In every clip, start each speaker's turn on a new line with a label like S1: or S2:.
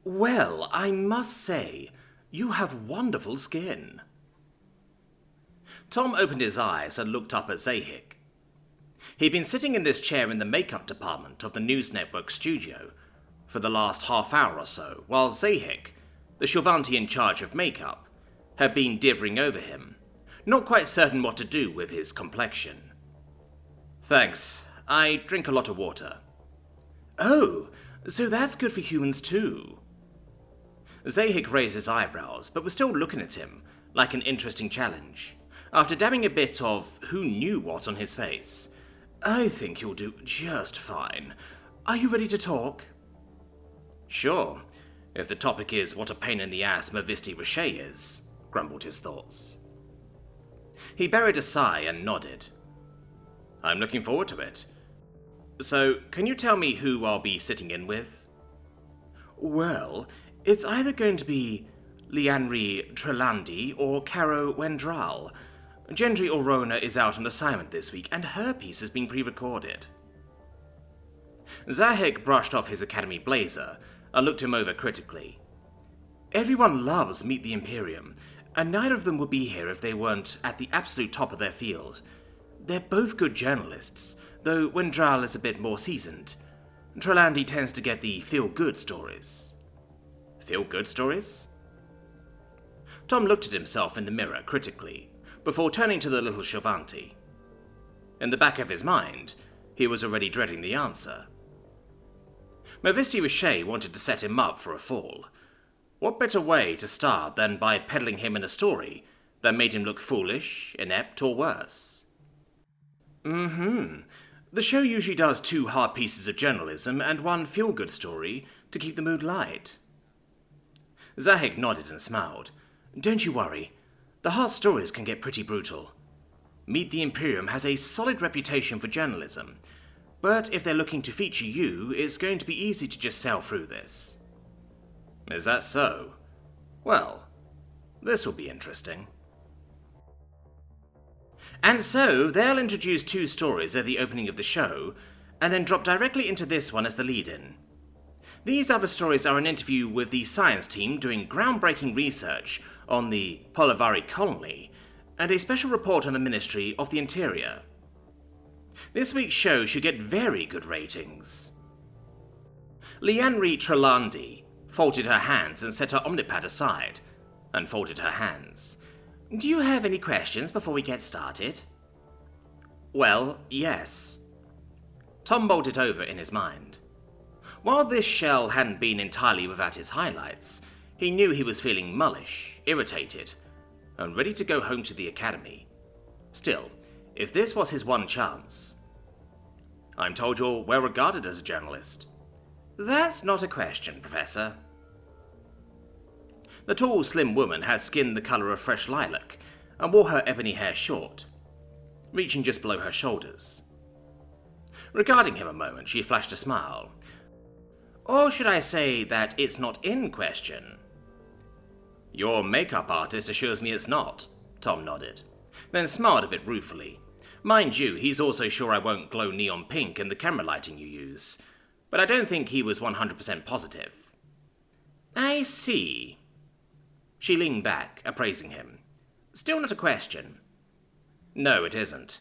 S1: Well, I must say, you have wonderful skin. Tom opened his eyes and looked up at Zahik. He'd been sitting in this chair in the makeup department of the News Network studio for the last half hour or so, while Zahik, the Shilvanti in charge of makeup, had been divvying over him, not quite certain what to do with his complexion. Thanks, I drink a lot of water. Oh, so that's good for humans too. Zahik raised his eyebrows, but was still looking at him like an interesting challenge, after dabbing a bit of who knew what on his face. I think you'll do just fine. Are you ready to talk? Sure, if the topic is what a pain in the ass Mavisti Roche is, grumbled his thoughts. He buried a sigh and nodded. I'm looking forward to it. So, can you tell me who I'll be sitting in with? Well, it's either going to be Lianri Trelandi or Caro Wendral. Gendry Orona is out on assignment this week, and her piece has been pre-recorded. Zahik brushed off his academy blazer and looked him over critically. Everyone loves Meet the Imperium, and neither of them would be here if they weren't at the absolute top of their field. They're both good journalists, though Wendral is a bit more seasoned. Trelandi tends to get the feel-good stories. Feel-good stories? Tom looked at himself in the mirror critically, before turning to the little Shilvanti. In the back of his mind, he was already dreading the answer. Mavisti Roche wanted to set him up for a fall. What better way to start than by peddling him in a story that made him look foolish, inept, or worse? The show usually does 2 hard pieces of journalism and 1 feel-good story to keep the mood light. Zahik nodded and smiled. Don't you worry. The hard stories can get pretty brutal. Meet the Imperium has a solid reputation for journalism, but if they're looking to feature you, it's going to be easy to just sail through this. Is that so? Well, this will be interesting. And so, they'll introduce 2 stories at the opening of the show, and then drop directly into this one as the lead-in. These other stories are an interview with the science team doing groundbreaking research on the Polavari colony, and a special report on the Ministry of the Interior. This week's show should get very good ratings. Lianri Trelandi folded her hands and set her omnipad aside, and folded her hands. Do you have any questions before we get started? Well, yes. Tom mulled it over in his mind. While this shell hadn't been entirely without his highlights, he knew he was feeling mullish, irritated, and ready to go home to the academy. Still, if this was his one chance... I'm told you're well regarded as a journalist. That's not a question, Professor. The tall, slim woman had skin the colour of fresh lilac, and wore her ebony hair short, reaching just below her shoulders. Regarding him a moment, she flashed a smile. Or should I say that it's not in question? Your makeup artist assures me it's not, Tom nodded, then smiled a bit ruefully. Mind you, he's also sure I won't glow neon pink in the camera lighting you use, but I don't think he was 100% positive. I see. She leaned back, appraising him. Still not a question. No, it isn't.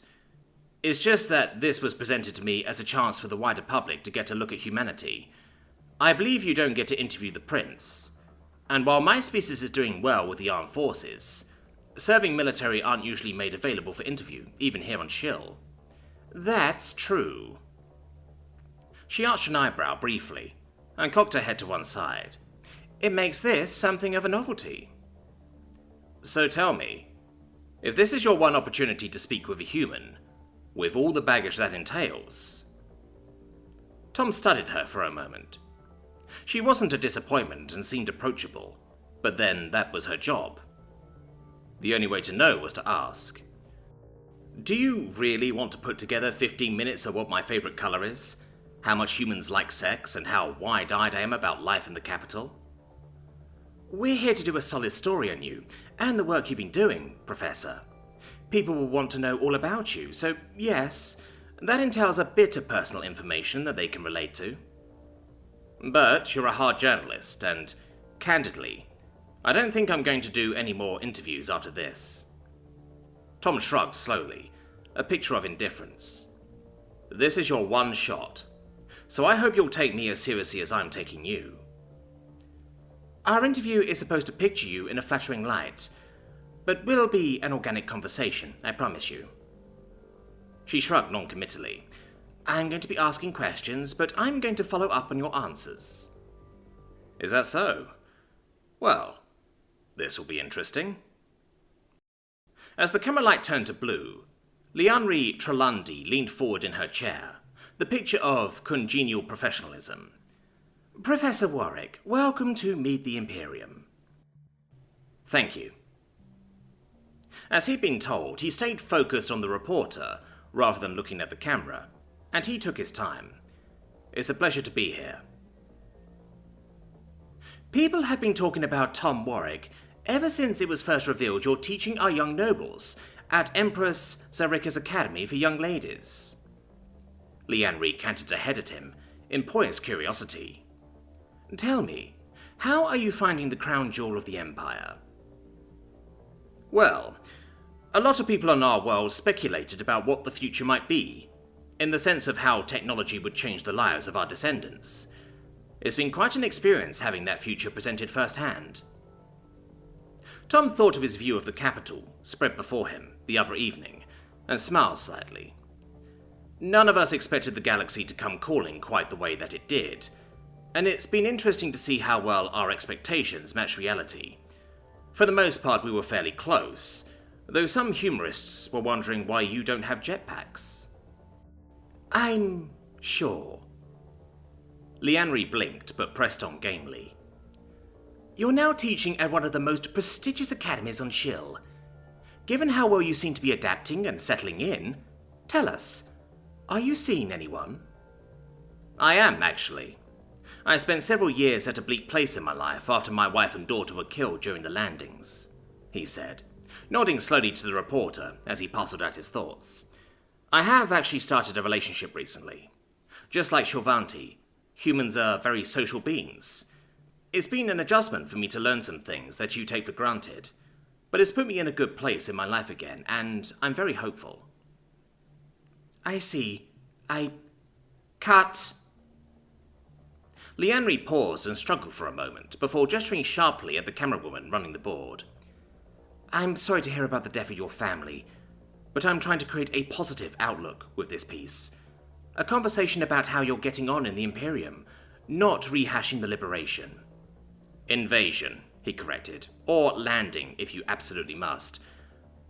S1: It's just that this was presented to me as a chance for the wider public to get a look at humanity. I believe you don't get to interview the Prince, and while my species is doing well with the armed forces, serving military aren't usually made available for interview, even here on Shill. That's true. She arched an eyebrow briefly, and cocked her head to one side. It makes this something of a novelty. So tell me, if this is your one opportunity to speak with a human, with all the baggage that entails... Tom studied her for a moment. She wasn't a disappointment and seemed approachable, but then that was her job. The only way to know was to ask. Do you really want to put together 15 minutes of what my favourite colour is? How much humans like sex, and how wide-eyed I am about life in the capital? We're here to do a solid story on you, and the work you've been doing, Professor. People will want to know all about you, so yes, that entails a bit of personal information that they can relate to. But you're a hard journalist, and, candidly, I don't think I'm going to do any more interviews after this. Tom shrugged slowly, a picture of indifference. This is your one shot, so I hope you'll take me as seriously as I'm taking you. Our interview is supposed to picture you in a flattering light, but will be an organic conversation, I promise you. She shrugged non-committally. I'm going to be asking questions, but I'm going to follow up on your answers. Is that so? Well, this will be interesting. As the camera light turned to blue, Lianri Trelandi leaned forward in her chair, the picture of congenial professionalism. Professor Warwick, welcome to Meet the Imperium. Thank you. As he'd been told, he stayed focused on the reporter rather than looking at the camera, and he took his time. It's a pleasure to be here. People have been talking about Tom Warwick ever since it was first revealed you're teaching our young nobles at Empress Zarika's Academy for Young Ladies. Lianri cantered ahead at him, in poised curiosity. Tell me, how are you finding the crown jewel of the Empire? Well, a lot of people in our world speculated about what the future might be, in the sense of how technology would change the lives of our descendants. It's been quite an experience having that future presented firsthand. Tom thought of his view of the capital, spread before him, the other evening, and smiled slightly. None of us expected the galaxy to come calling quite the way that it did, and it's been interesting to see how well our expectations match reality. For the most part, we were fairly close, though some humorists were wondering why you don't have jetpacks. I'm sure. Lianri blinked, but pressed on gamely. You're now teaching at one of the most prestigious academies on Shill. Given how well you seem to be adapting and settling in, tell us, are you seeing anyone? I am, actually. I spent several years at a bleak place in my life after my wife and daughter were killed during the landings, he said, nodding slowly to the reporter as he parceled out his thoughts. I have actually started a relationship recently. Just like Shilvanti, humans are very social beings. It's been an adjustment for me to learn some things that you take for granted, but it's put me in a good place in my life again, and I'm very hopeful. I see. Cut. Lianri paused and struggled for a moment before gesturing sharply at the camerawoman running the board. I'm sorry to hear about the death of your family, but I'm trying to create a positive outlook with this piece. A conversation about how you're getting on in the Imperium, not rehashing the liberation. Invasion, he corrected, or landing if you absolutely must.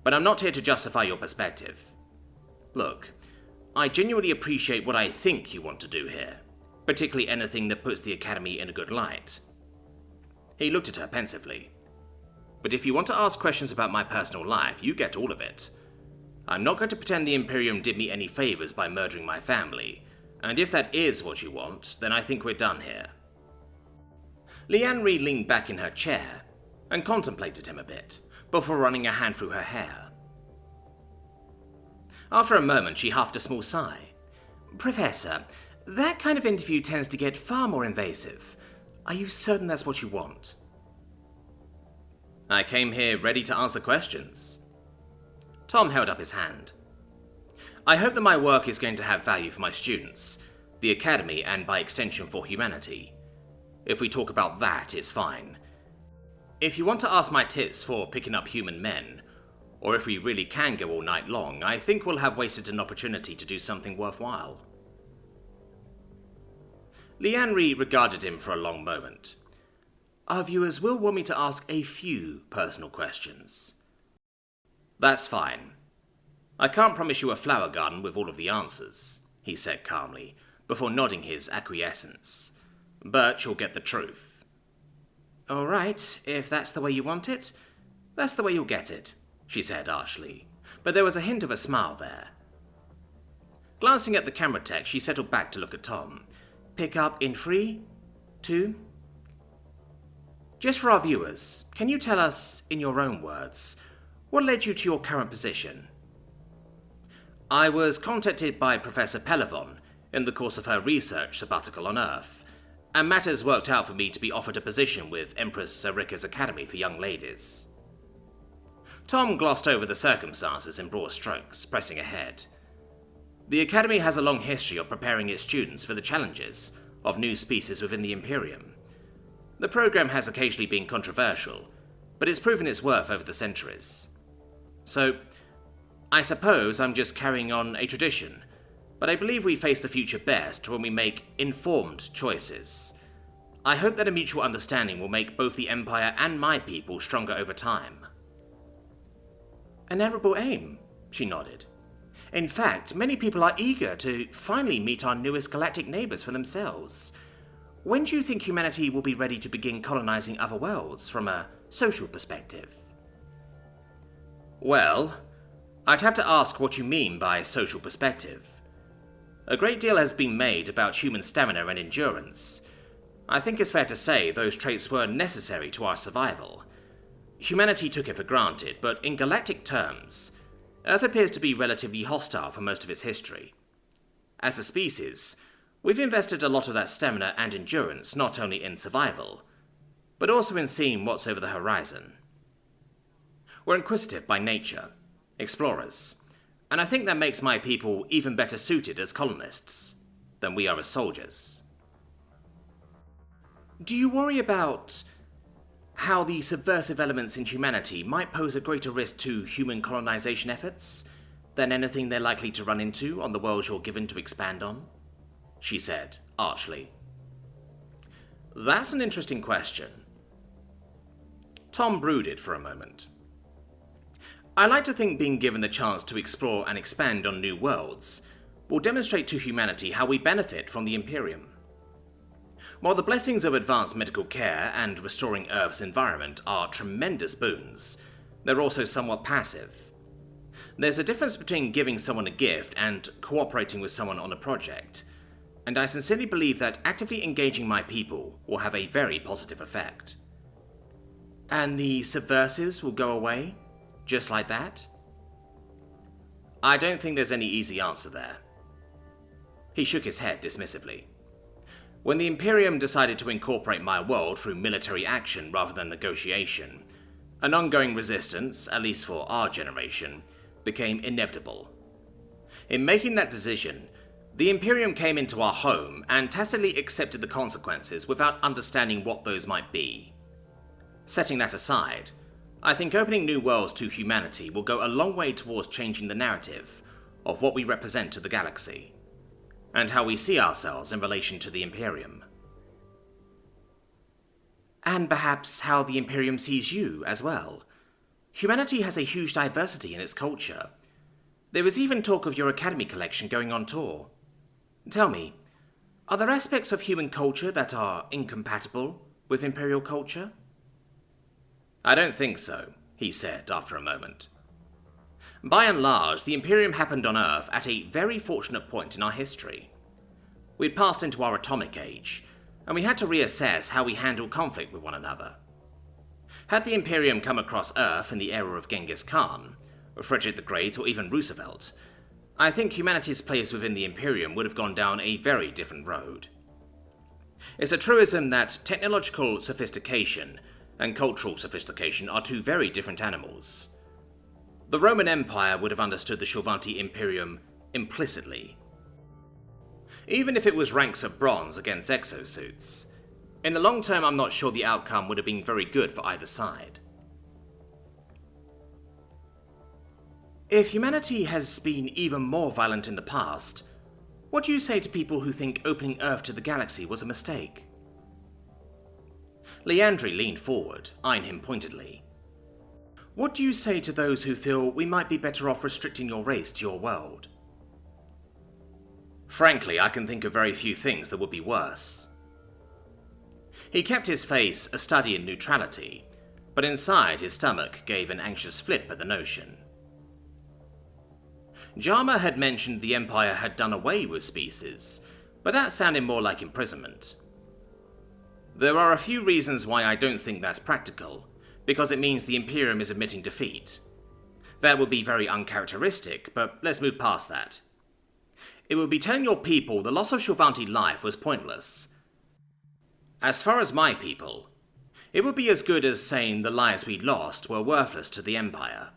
S1: But I'm not here to justify your perspective. Look, I genuinely appreciate what I think you want to do here, particularly anything that puts the Academy in a good light. He looked at her pensively. But if you want to ask questions about my personal life, you get all of it. I'm not going to pretend the Imperium did me any favors by murdering my family, and if that is what you want, then I think we're done here. Lianri leaned back in her chair and contemplated him a bit, before running a hand through her hair. After a moment, she huffed a small sigh. Professor, that kind of interview tends to get far more invasive. Are you certain that's what you want? I came here ready to answer questions. Tom held up his hand. I hope that my work is going to have value for my students, the Academy, and by extension for humanity. If we talk about that, it's fine. If you want to ask my tips for picking up human men, or if we really can go all night long, I think we'll have wasted an opportunity to do something worthwhile. Lianri regarded him for a long moment. Our viewers will want me to ask a few personal questions. That's fine. I can't promise you a flower garden with all of the answers, he said calmly, before nodding his acquiescence. But you'll get the truth. All right, if that's the way you want it, that's the way you'll get it, she said harshly, but there was a hint of a smile there. Glancing at the camera tech, she settled back to look at Tom. Pick up in 3, 2... Just for our viewers, can you tell us, in your own words, what led you to your current position? I was contacted by Professor Pellavon in the course of her research sabbatical on Earth. and matters worked out for me to be offered a position with Empress Sarika's Academy for Young Ladies. Tom glossed over the circumstances in broad strokes, pressing ahead. The Academy has a long history of preparing its students for the challenges of new species within the Imperium. The program has occasionally been controversial, but it's proven its worth over the centuries. So, I suppose I'm just carrying on a tradition, but I believe we face the future best when we make informed choices. I hope that a mutual understanding will make both the Empire and my people stronger over time. An admirable aim, she nodded. In fact, many people are eager to finally meet our newest galactic neighbors for themselves. When do you think humanity will be ready to begin colonizing other worlds from a social perspective? Well, I'd have to ask what you mean by social perspective. A great deal has been made about human stamina and endurance. I think it's fair to say those traits were necessary to our survival. Humanity took it for granted, but in galactic terms, Earth appears to be relatively hostile for most of its history. As a species, we've invested a lot of that stamina and endurance not only in survival, but also in seeing what's over the horizon. We're inquisitive by nature, explorers, and I think that makes my people even better suited as colonists than we are as soldiers. Do you worry about how the subversive elements in humanity might pose a greater risk to human colonization efforts than anything they're likely to run into on the worlds you're given to expand on? She said, archly. That's an interesting question. Tom brooded for a moment. I like to think being given the chance to explore and expand on new worlds will demonstrate to humanity how we benefit from the Imperium. While the blessings of advanced medical care and restoring Earth's environment are tremendous boons, they're also somewhat passive. There's a difference between giving someone a gift and cooperating with someone on a project, and I sincerely believe that actively engaging my people will have a very positive effect. And the subversives will go away, just like that? I don't think there's any easy answer there. He shook his head dismissively. When the Imperium decided to incorporate my world through military action rather than negotiation, an ongoing resistance, at least for our generation, became inevitable. In making that decision, the Imperium came into our home and tacitly accepted the consequences without understanding what those might be. Setting that aside, I think opening new worlds to humanity will go a long way towards changing the narrative of what we represent to the galaxy, and how we see ourselves in relation to the Imperium. And perhaps how the Imperium sees you as well. Humanity has a huge diversity in its culture. There was even talk of your Academy collection going on tour. Tell me, are there aspects of human culture that are incompatible with Imperial culture? I don't think so, he said after a moment. By and large, the Imperium happened on Earth at a very fortunate point in our history. We'd passed into our atomic age, and we had to reassess how we handle conflict with one another. Had the Imperium come across Earth in the era of Genghis Khan, or Frederick the Great, or even Roosevelt, I think humanity's place within the Imperium would have gone down a very different road. It's a truism that technological sophistication and cultural sophistication are two very different animals. The Roman Empire would have understood the Shilvanti Imperium implicitly, even if it was ranks of bronze against exosuits. In the long term, I'm not sure the outcome would have been very good for either side. If humanity has been even more violent in the past, what do you say to people who think opening Earth to the galaxy was a mistake? Leandri leaned forward, eyeing him pointedly. What do you say to those who feel we might be better off restricting your race to your world? Frankly, I can think of very few things that would be worse. He kept his face a study in neutrality, but inside his stomach gave an anxious flip at the notion. Jama had mentioned the Empire had done away with species, but that sounded more like imprisonment. There are a few reasons why I don't think that's practical, because it means the Imperium is admitting defeat. That would be very uncharacteristic, but let's move past that. It would be telling your people the loss of Shilvanti life was pointless. As far as my people, it would be as good as saying the lives we lost were worthless to the Empire.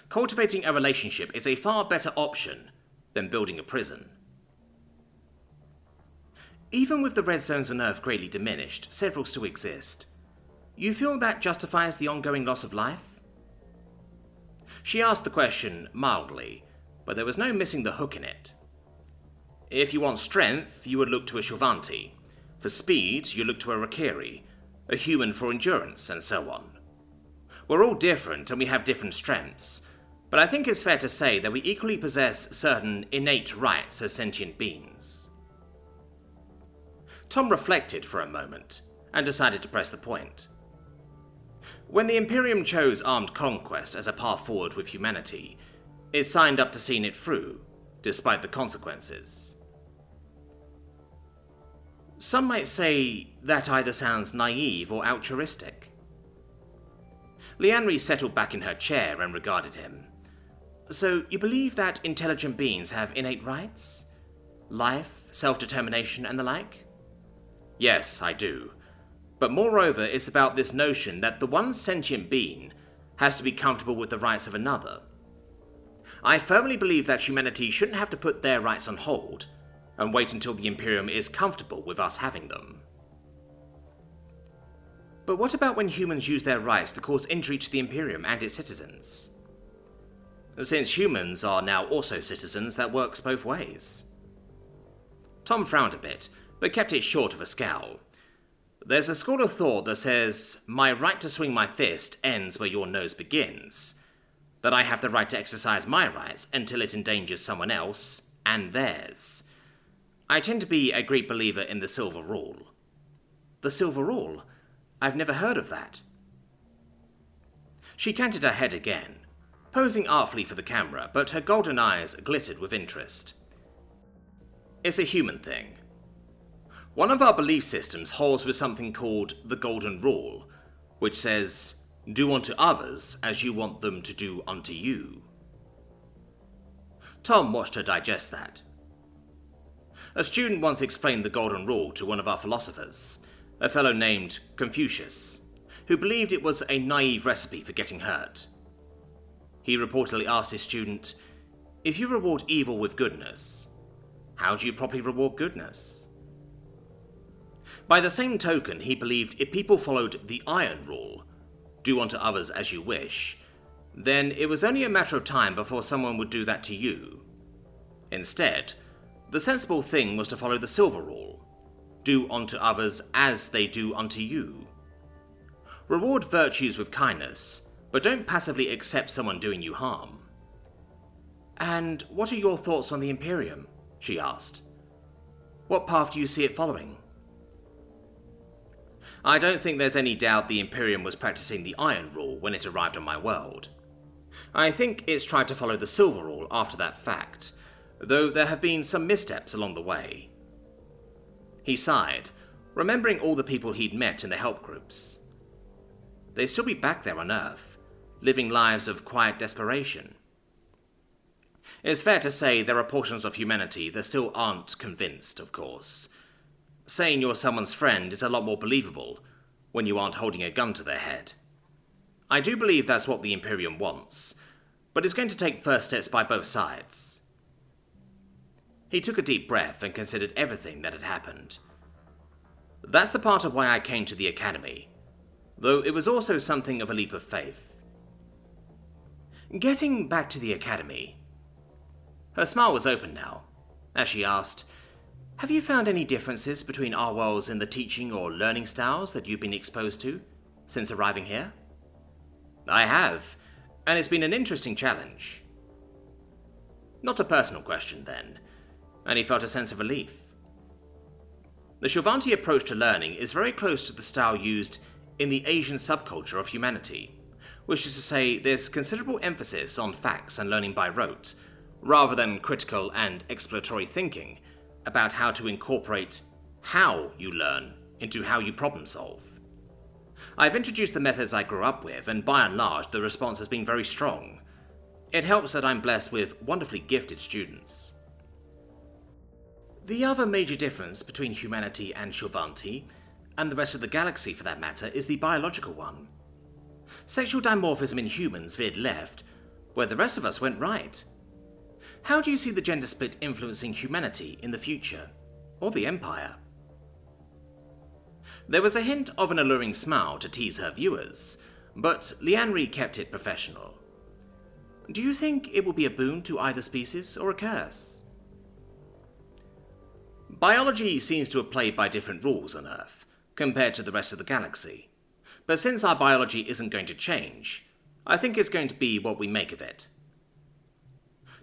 S1: Cultivating a relationship is a far better option than building a prison. Even with the red zones on Earth greatly diminished, several still exist. You feel that justifies the ongoing loss of life? She asked the question mildly, but there was no missing the hook in it. If you want strength, you would look to a Shulvanti. For speed, you look to a Rakiri, a human for endurance, and so on. We're all different and we have different strengths, but I think it's fair to say that we equally possess certain innate rights as sentient beings. Tom reflected for a moment and decided to press the point. When the Imperium chose armed conquest as a path forward with humanity, it signed up to seeing it through, despite the consequences. Some might say that either sounds naive or altruistic. Leanne settled back in her chair and regarded him. So you believe that intelligent beings have innate rights? Life, self-determination, and the like? Yes, I do. But moreover, it's about this notion that the one sentient being has to be comfortable with the rights of another. I firmly believe that humanity shouldn't have to put their rights on hold and wait until the Imperium is comfortable with us having them. But what about when humans use their rights to cause injury to the Imperium and its citizens? Since humans are now also citizens, that works both ways. Tom frowned a bit, but kept it short of a scowl. There's a school of thought that says, my right to swing my fist ends where your nose begins. That I have the right to exercise my rights until it endangers someone else, and theirs. I tend to be a great believer in the Silver Rule. The Silver Rule? I've never heard of that. She canted her head again, posing artfully for the camera, but her golden eyes glittered with interest. It's a human thing. One of our belief systems holds with something called the Golden Rule, which says, do unto others as you want them to do unto you. Tom watched her digest that. A student once explained the Golden Rule to one of our philosophers, a fellow named Confucius, who believed it was a naive recipe for getting hurt. He reportedly asked his student, if you reward evil with goodness, how do you properly reward goodness? By the same token, he believed if people followed the Iron Rule, do unto others as you wish, then it was only a matter of time before someone would do that to you. Instead, the sensible thing was to follow the Silver Rule, do unto others as they do unto you. Reward virtues with kindness, but don't passively accept someone doing you harm. And what are your thoughts on the Imperium? She asked. What path do you see it following? I don't think there's any doubt the Imperium was practicing the Iron Rule when it arrived on my world. I think it's tried to follow the Silver Rule after that fact, though there have been some missteps along the way. He sighed, remembering all the people he'd met in the help groups. They'd still be back there on Earth, living lives of quiet desperation. It's fair to say there are portions of humanity that still aren't convinced, of course. Saying you're someone's friend is a lot more believable when you aren't holding a gun to their head. I do believe that's what the Imperium wants, but it's going to take first steps by both sides. He took a deep breath and considered everything that had happened. That's a part of why I came to the Academy, though it was also something of a leap of faith. Getting back to the Academy. Her smile was open now, as she asked, have you found any differences between our worlds in the teaching or learning styles that you've been exposed to since arriving here? I have, and it's been an interesting challenge. Not a personal question, then, and he felt a sense of relief. The Shulvanti approach to learning is very close to the style used in the Asian subculture of humanity, which is to say there's considerable emphasis on facts and learning by rote, rather than critical and exploratory thinking about how to incorporate how you learn into how you problem solve. I've introduced the methods I grew up with, and by and large the response has been very strong. It helps that I'm blessed with wonderfully gifted students. The other major difference between humanity and Shulvanti and the rest of the galaxy for that matter, is the biological one. Sexual dimorphism in humans veered left, where the rest of us went right. How do you see the gender split influencing humanity in the future, or the Empire? There was a hint of an alluring smile to tease her viewers, but Lianri kept it professional. Do you think it will be a boon to either species or a curse? Biology seems to have played by different rules on Earth, compared to the rest of the galaxy. But since our biology isn't going to change, I think it's going to be what we make of it.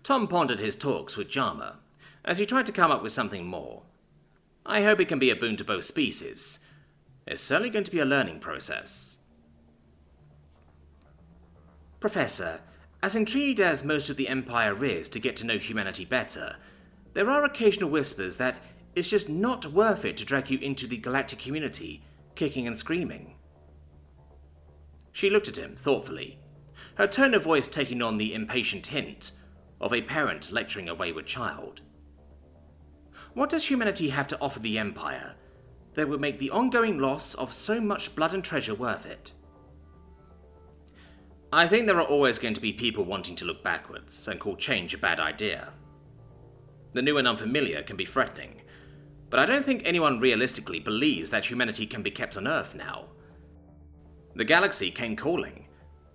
S1: Tom pondered his talks with Jama, as he tried to come up with something more. I hope it can be a boon to both species. It's certainly going to be a learning process. Professor, as intrigued as most of the Empire is to get to know humanity better, there are occasional whispers that it's just not worth it to drag you into the galactic community, kicking and screaming. She looked at him thoughtfully, her tone of voice taking on the impatient hint of a parent lecturing a wayward child. What does humanity have to offer the Empire that would make the ongoing loss of so much blood and treasure worth it? I think there are always going to be people wanting to look backwards and call change a bad idea. The new and unfamiliar can be threatening, but I don't think anyone realistically believes that humanity can be kept on Earth now. The galaxy came calling,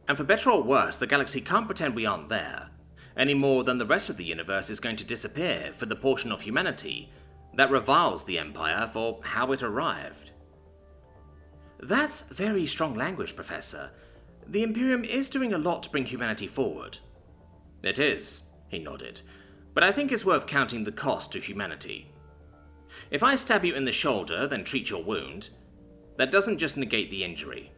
S1: and for better or worse, the galaxy can't pretend we aren't there, any more than the rest of the universe is going to disappear for the portion of humanity that reviles the Empire for how it arrived. That's very strong language, Professor. The Imperium is doing a lot to bring humanity forward. It is, he nodded, but I think it's worth counting the cost to humanity. If I stab you in the shoulder, then treat your wound, that doesn't just negate the injury.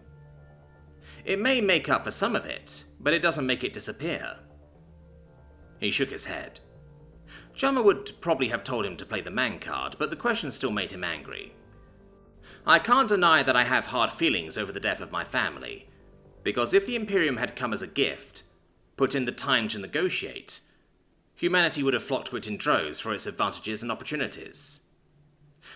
S1: It may make up for some of it, but it doesn't make it disappear. He shook his head. Jama would probably have told him to play the man card, but the question still made him angry. I can't deny that I have hard feelings over the death of my family, because if the Imperium had come as a gift, put in the time to negotiate, humanity would have flocked to it in droves for its advantages and opportunities.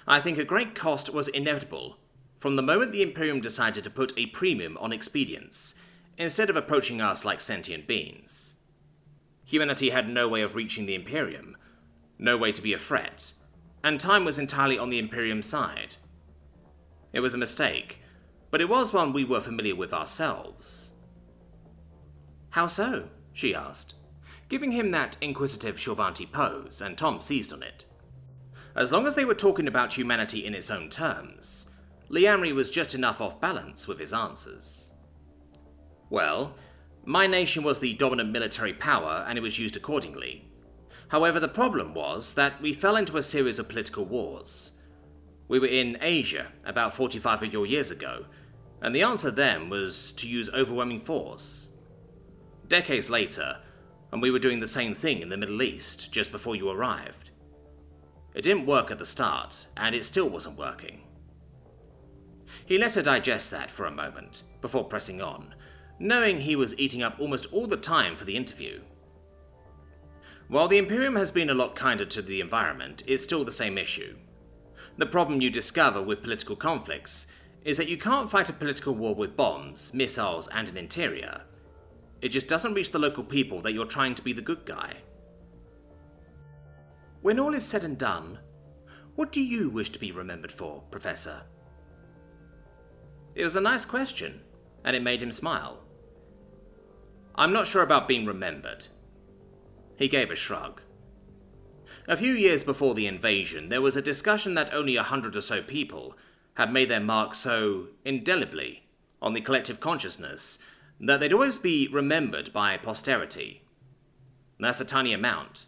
S1: I think a great cost was inevitable from the moment the Imperium decided to put a premium on expedience, instead of approaching us like sentient beings. Humanity had no way of reaching the Imperium, no way to be a threat, and time was entirely on the Imperium's side. It was a mistake, but it was one we were familiar with ourselves. How so? She asked, giving him that inquisitive Shorvanti pose, and Tom seized on it. As long as they were talking about humanity in its own terms, Lianri was just enough off balance with his answers. Well, my nation was the dominant military power and it was used accordingly. However, the problem was that we fell into a series of political wars. We were in Asia about 45 of your years ago, and the answer then was to use overwhelming force. Decades later, and we were doing the same thing in the Middle East just before you arrived. It didn't work at the start, and it still wasn't working. He let her digest that for a moment, before pressing on, knowing he was eating up almost all the time for the interview. While the Imperium has been a lot kinder to the environment, it's still the same issue. The problem you discover with political conflicts is that you can't fight a political war with bombs, missiles, and an interior. It just doesn't reach the local people that you're trying to be the good guy. When all is said and done, what do you wish to be remembered for, Professor? It was a nice question, and it made him smile. I'm not sure about being remembered. He gave a shrug. A few years before the invasion, there was a discussion that only 100 or so people had made their mark so indelibly on the collective consciousness that they'd always be remembered by posterity. That's a tiny amount.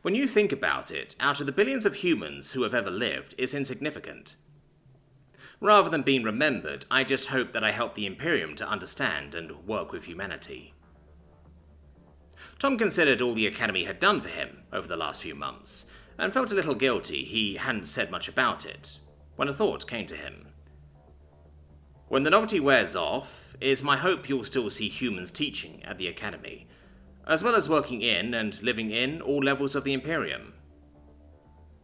S1: When you think about it, out of the billions of humans who have ever lived, it's insignificant. Rather than being remembered, I just hope that I help the Imperium to understand and work with humanity. Tom considered all the Academy had done for him over the last few months, and felt a little guilty he hadn't said much about it, when a thought came to him. When the novelty wears off, it's my hope you'll still see humans teaching at the Academy, as well as working in and living in all levels of the Imperium.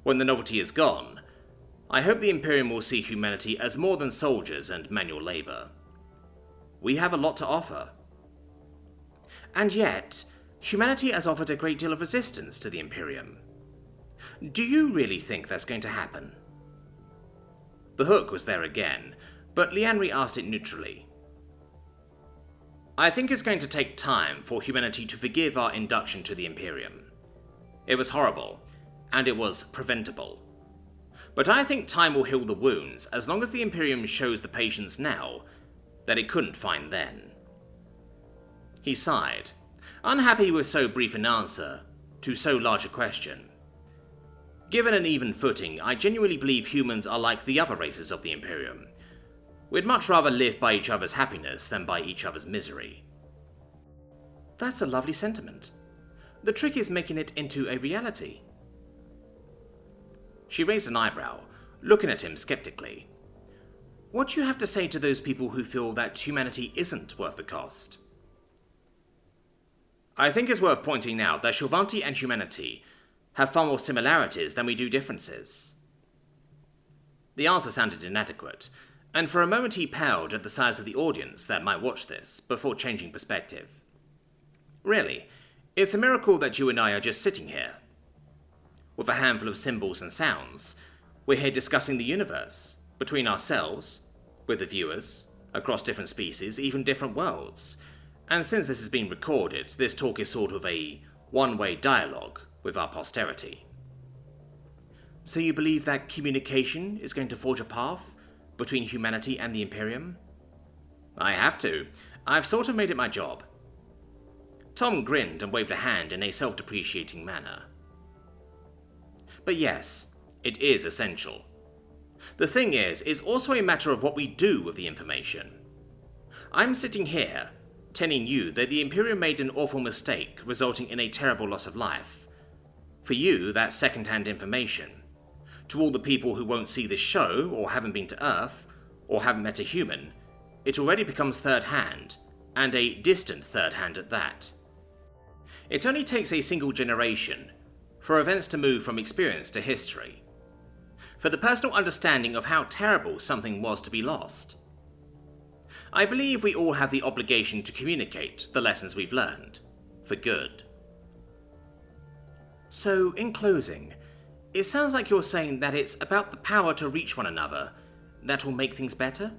S1: When the novelty is gone, I hope the Imperium will see humanity as more than soldiers and manual labor. We have a lot to offer. And yet, humanity has offered a great deal of resistance to the Imperium. Do you really think that's going to happen? The hook was there again, but Lianri asked it neutrally. I think it's going to take time for humanity to forgive our induction to the Imperium. It was horrible, and it was preventable. But I think time will heal the wounds as long as the Imperium shows the patience now that it couldn't find then. He sighed, unhappy with so brief an answer to so large a question. Given an even footing, I genuinely believe humans are like the other races of the Imperium. We'd much rather live by each other's happiness than by each other's misery. That's a lovely sentiment. The trick is making it into a reality. She raised an eyebrow, looking at him skeptically. What do you have to say to those people who feel that humanity isn't worth the cost? I think it's worth pointing out that Shulvanti and humanity have far more similarities than we do differences. The answer sounded inadequate, and for a moment he paled at the size of the audience that might watch this, before changing perspective. Really, it's a miracle that you and I are just sitting here. With a handful of symbols and sounds, we're here discussing the universe, between ourselves, with the viewers, across different species, even different worlds. And since this has been recorded, this talk is sort of a one-way dialogue with our posterity. So you believe that communication is going to forge a path between humanity and the Imperium? I have to. I've sort of made it my job. Tom grinned and waved a hand in a self-depreciating manner. But yes, it is essential. The thing is, it's also a matter of what we do with the information. I'm sitting here, telling you that the Imperium made an awful mistake, resulting in a terrible loss of life. For you, that's second-hand information. To all the people who won't see this show, or haven't been to Earth, or haven't met a human, it already becomes third-hand, and a distant third-hand at that. It only takes a single generation for events to move from experience to history, for the personal understanding of how terrible something was to be lost. I believe we all have the obligation to communicate the lessons we've learned, for good. So, in closing, it sounds like you're saying that it's about the power to reach one another that will make things better?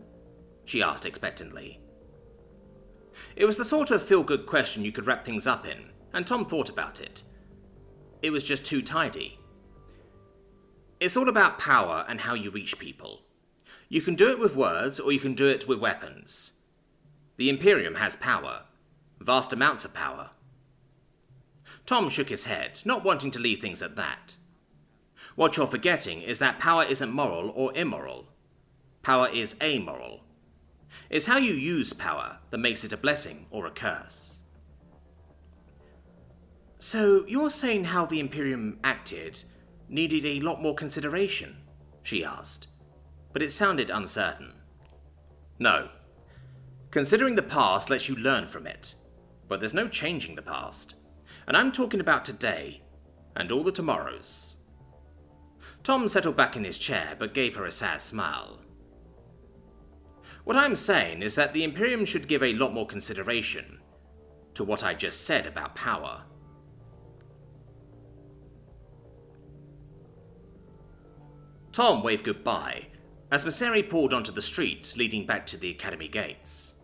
S1: She asked expectantly. It was the sort of feel-good question you could wrap things up in, and Tom thought about it. It was just too tidy. It's all about power and how you reach people. You can do it with words, or you can do it with weapons. The Imperium has power. Vast amounts of power. Tom shook his head, not wanting to leave things at that. What you're forgetting is that power isn't moral or immoral. Power is amoral. It's how you use power that makes it a blessing or a curse. So, you're saying how the Imperium acted needed a lot more consideration? She asked, but it sounded uncertain. No. Considering the past lets you learn from it, but there's no changing the past. And I'm talking about today, and all the tomorrows. Tom settled back in his chair, but gave her a sad smile. What I'm saying is that the Imperium should give a lot more consideration to what I just said about power. Tom waved goodbye as Maseri pulled onto the street leading back to the academy gates.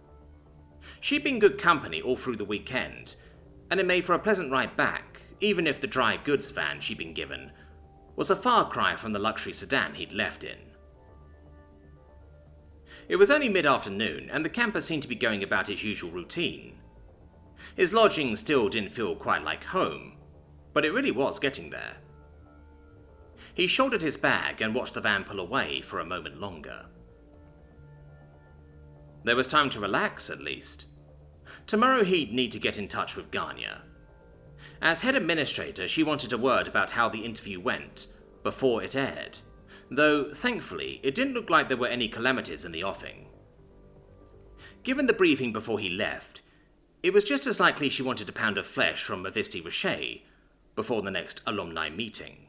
S1: She'd been good company all through the weekend, and it made for a pleasant ride back, even if the dry goods van she'd been given was a far cry from the luxury sedan he'd left in. It was only mid-afternoon, and the camper seemed to be going about its usual routine. His lodging still didn't feel quite like home, but it really was getting there. He shouldered his bag and watched the van pull away for a moment longer. There was time to relax, at least. Tomorrow he'd need to get in touch with Ganya. As head administrator, she wanted a word about how the interview went before it aired, though thankfully it didn't look like there were any calamities in the offing. Given the briefing before he left, it was just as likely she wanted a pound of flesh from Mavisti Roche before the next alumni meeting.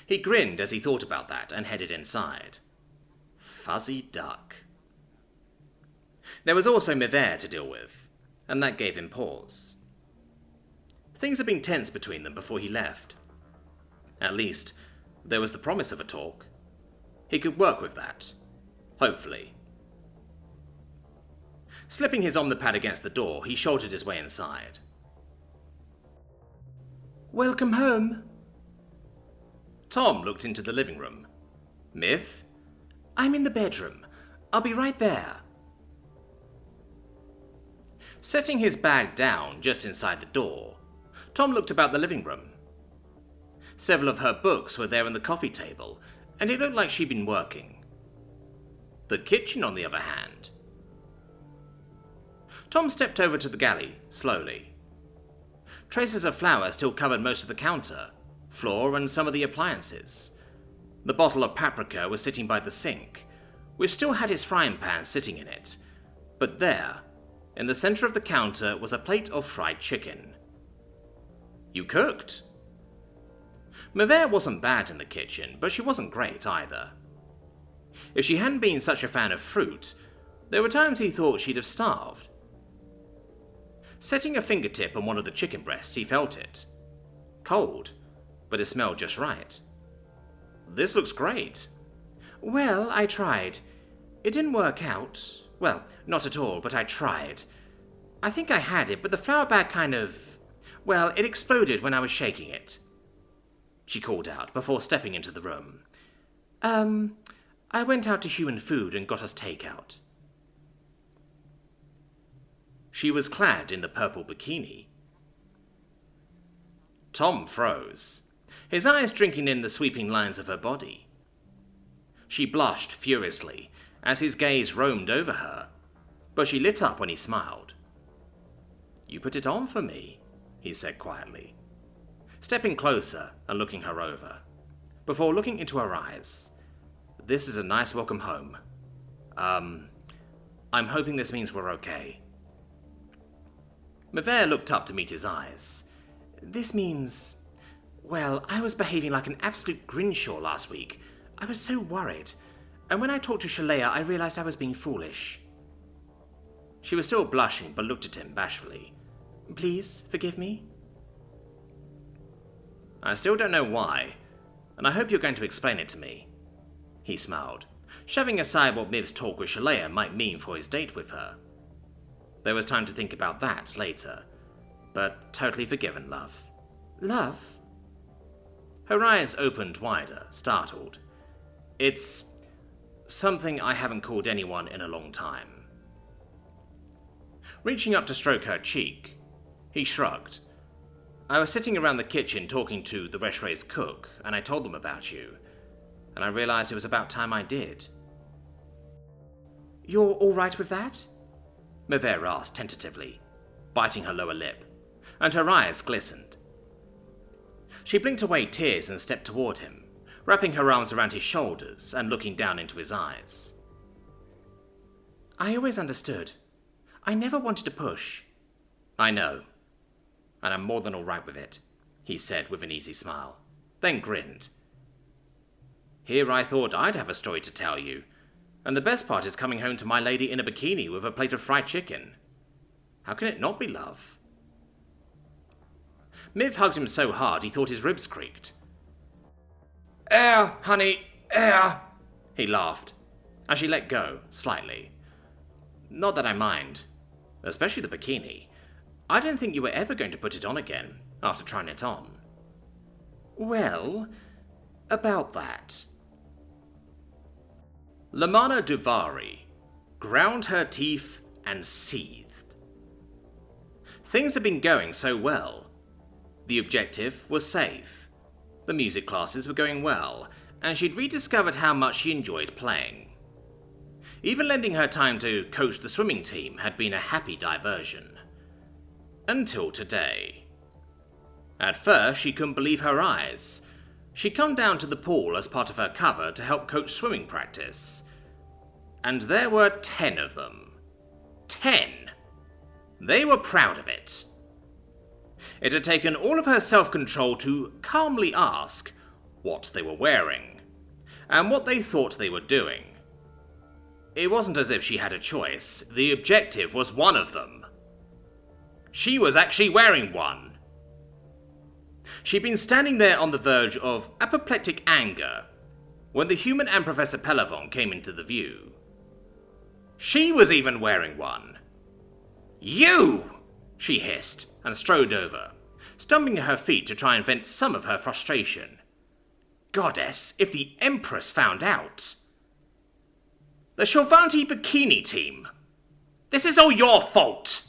S1: He grinned as he thought about that and headed inside. Fuzzy duck. There was also Mivere to deal with, and that gave him pause. Things had been tense between them before he left. At least, there was the promise of a talk. He could work with that. Hopefully. Slipping his omnipad against the door, he shouldered his way inside. Welcome home. Tom looked into the living room. Miv? I'm in the bedroom. I'll be right there. Setting his bag down just inside the door, Tom looked about the living room. Several of her books were there on the coffee table, and it looked like she'd been working. The kitchen, on the other hand. Tom stepped over to the galley, slowly. Traces of flour still covered most of the counter, floor, and some of the appliances. The bottle of paprika was sitting by the sink, which still had his frying pan sitting in it, but there, in the center of the counter, was a plate of fried chicken. You cooked? Mivere wasn't bad in the kitchen, but she wasn't great either. If she hadn't been such a fan of fruit, there were times he thought she'd have starved. Setting a fingertip on one of the chicken breasts, he felt it. Cold, but it smelled just right. This looks great. Well, I tried. It didn't work out. Well, not at all, but I tried. I think I had it, but the flour bag it exploded when I was shaking it. She called out before stepping into the room. I went out to Human Food and got us takeout. She was clad in the purple bikini. Tom froze, his eyes drinking in the sweeping lines of her body. She blushed furiously as his gaze roamed over her, but she lit up when he smiled. You put it on for me, he said quietly, stepping closer and looking her over, before looking into her eyes. This is a nice welcome home. I'm hoping this means we're okay. Mivere looked up to meet his eyes. This means... Well, I was behaving like an absolute Grinshaw last week. I was so worried. And when I talked to Shalea, I realized I was being foolish. She was still blushing, but looked at him bashfully. Please, forgive me? I still don't know why, and I hope you're going to explain it to me. He smiled, shoving aside what Miv's talk with Shalea might mean for his date with her. There was time to think about that later, but totally forgiven, love. Love? Her eyes opened wider, startled. It's something I haven't called anyone in a long time. Reaching up to stroke her cheek, he shrugged. I was sitting around the kitchen talking to the restaurant's cook, and I told them about you, and I realized it was about time I did. You're all right with that? Mivere asked tentatively, biting her lower lip, and her eyes glistened. She blinked away tears and stepped toward him, wrapping her arms around his shoulders and looking down into his eyes. I always understood. I never wanted to push. I know, and I'm more than all right with it, he said with an easy smile, then grinned. Here I thought I'd have a story to tell you, and the best part is coming home to my lady in a bikini with a plate of fried chicken. How can it not be love? Miv hugged him so hard he thought his ribs creaked. Air, honey, air, he laughed, as she let go, slightly. Not that I mind, especially the bikini. I didn't think you were ever going to put it on again, after trying it on. Well, about that. Lamana Duvari ground her teeth and seethed. Things had been going so well. The objective was safe. The music classes were going well, and she'd rediscovered how much she enjoyed playing. Even lending her time to coach the swimming team had been a happy diversion. Until today. At first, she couldn't believe her eyes. She'd come down to the pool as part of her cover to help coach swimming practice. And there were 10 of them. 10! They were proud of it. It had taken all of her self-control to calmly ask, what they were wearing, and what they thought they were doing. It wasn't as if she had a choice, the objective was one of them. She was actually wearing one. She'd been standing there on the verge of apoplectic anger when the human and Professor Pelavon came into the view. She was even wearing one. "You!" she hissed and strode over, stumping her feet to try and vent some of her frustration. Goddess, if the Empress found out. "The Shovanti Bikini team. This is all your fault!"